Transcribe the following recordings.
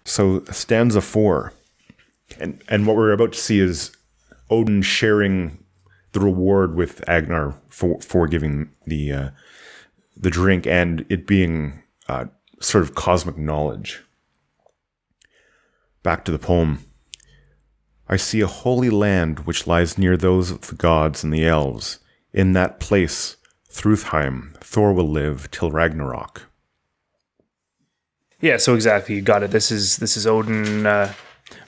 So stanza 4, and what we're about to see is Odin sharing the reward with Agnar for giving the drink, and it being sort of cosmic knowledge. Back to the poem. I see a holy land which lies near those of the gods and the elves. In that place, Thrudheim, Thor will live till Ragnarok. Yeah, so exactly, you got it. This is Odin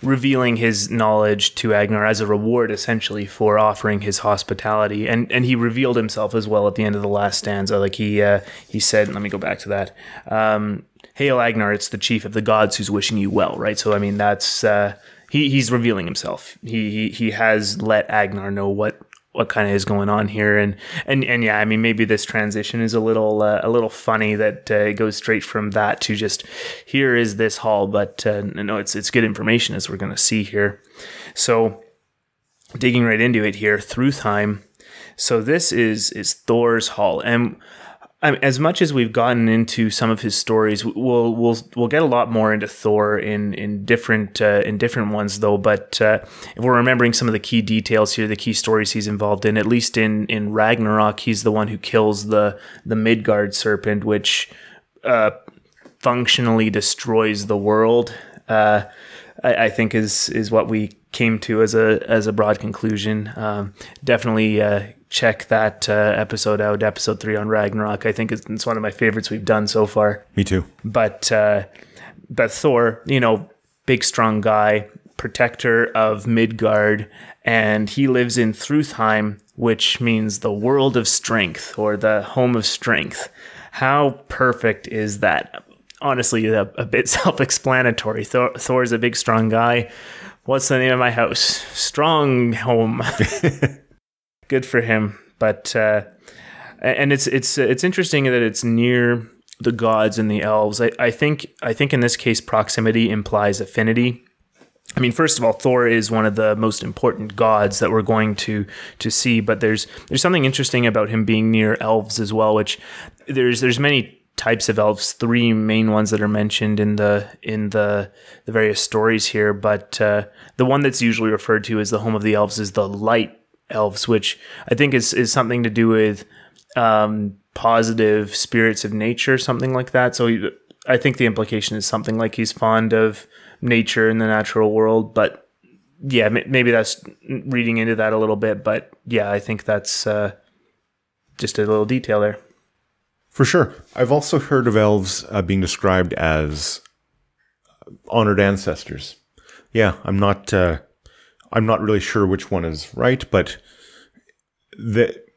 revealing his knowledge to Agnar as a reward, essentially, for offering his hospitality, and he revealed himself as well at the end of the last stanza. Like he said, let me go back to that. Hail Agnar, it's the chief of the gods who's wishing you well, right? So I mean, that's he's revealing himself. He has let Agnar know what kind of is going on here, and yeah, I mean, maybe this transition is a little funny that it goes straight from that to just here is this hall, but no, it's good information, as we're going to see here. So digging right into it here, Thrudheim. So this is Thor's hall, and as much as we've gotten into some of his stories, we'll get a lot more into Thor in different ones, though. But if we're remembering some of the key details here, the key stories he's involved in, at least in Ragnarok, he's the one who kills the Midgard Serpent, which functionally destroys the world. I think is what we came to as a broad conclusion. Definitely check that episode out, episode 3 on Ragnarok. I think it's one of my favorites we've done so far. Me too. But Thor, big strong guy, protector of Midgard, and he lives in Thrudheim, which means the world of strength, or the home of strength. How perfect is that? Honestly, a bit self-explanatory. Thor's a big, strong guy. What's the name of my house? Strong Home. Good for him. But and it's interesting that it's near the gods and the elves. I think in this case, proximity implies affinity. I mean, first of all, Thor is one of the most important gods that we're going to see. But there's something interesting about him being near elves as well. Which there's many types of elves, 3 main ones that are mentioned in the various stories here, but the one that's usually referred to as the home of the elves is the Light Elves, which I think is something to do with positive spirits of nature, something like that. So I think the implication is something like he's fond of nature and the natural world, but yeah, maybe that's reading into that a little bit, but yeah, I think that's just a little detail there. For sure. I've also heard of elves being described as honored ancestors. Yeah, I'm not really sure which one is right, but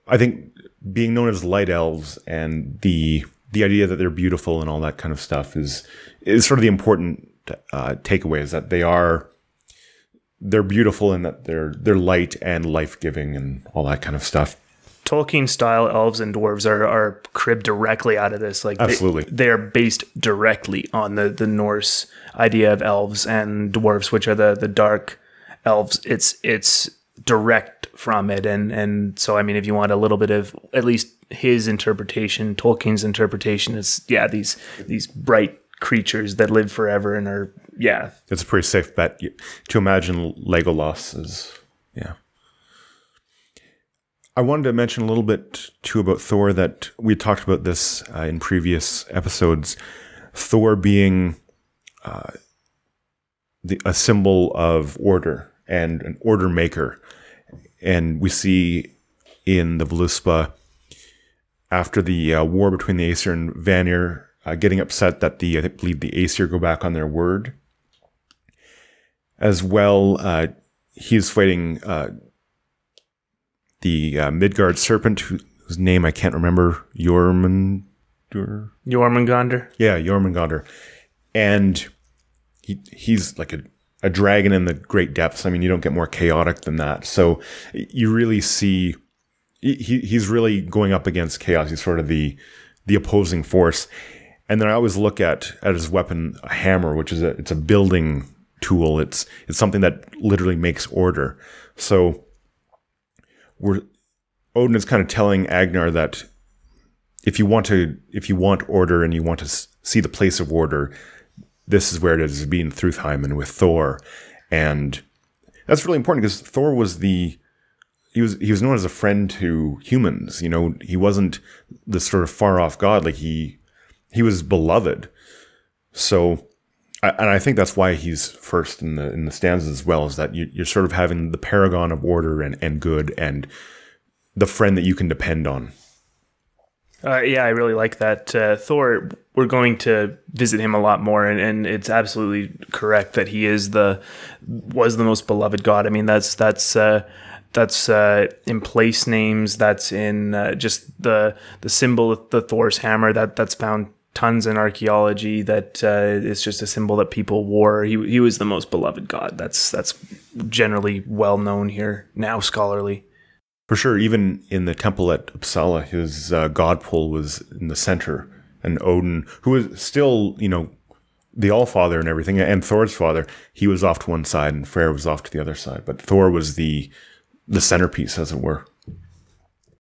I think being known as light elves and the idea that they're beautiful and all that kind of stuff is sort of the important takeaway, is that they're beautiful and that they're light and life-giving and all that kind of stuff. Tolkien-style elves and dwarves are cribbed directly out of this. Like, absolutely, they are based directly on the Norse idea of elves and dwarves, which are the dark elves. It's direct from it, and so I mean, if you want a little bit of at least his interpretation, Tolkien's interpretation, is these bright creatures that live forever and are It's a pretty safe bet to imagine Legolas as I wanted to mention a little bit, too, about Thor, that we talked about this in previous episodes. Thor being a symbol of order and an order maker. And we see in the Voluspa, after the war between the Aesir and Vanir, getting upset that I believe the Aesir go back on their word. As well, he's fighting the Midgard Serpent, whose name I can't remember, Jormungandr? Yeah, Jormungandr. And he's like a dragon in the great depths. I mean, you don't get more chaotic than that. So you really see he's really going up against chaos. He's sort of the opposing force. And then I always look at his weapon, a hammer, which is it's a building tool. It's something that literally makes order. So Odin is kind of telling Agnar that if you want order and you want to see the place of order, this is where it is being Thrudheim and with Thor. And that's really important because Thor was he was known as a friend to humans. You know, he wasn't this sort of far off god. Like he was beloved. So, and I think that's why he's first in the stanzas as well, is that you're sort of having the paragon of order and good and the friend that you can depend on. Yeah, I really like that. Thor, we're going to visit him a lot more, and it's absolutely correct that he was the most beloved god. I mean, that's in place names. That's in just the symbol of the Thor's hammer. That's found tons in archaeology. That is just a symbol that people wore. He was the most beloved god. That's generally well known here now, scholarly. For sure, even in the temple at Uppsala, his god pole was in the center, and Odin, who was still, you know, the Allfather and everything, and Thor's father, he was off to one side, and Freyr was off to the other side. But Thor was the centerpiece, as it were.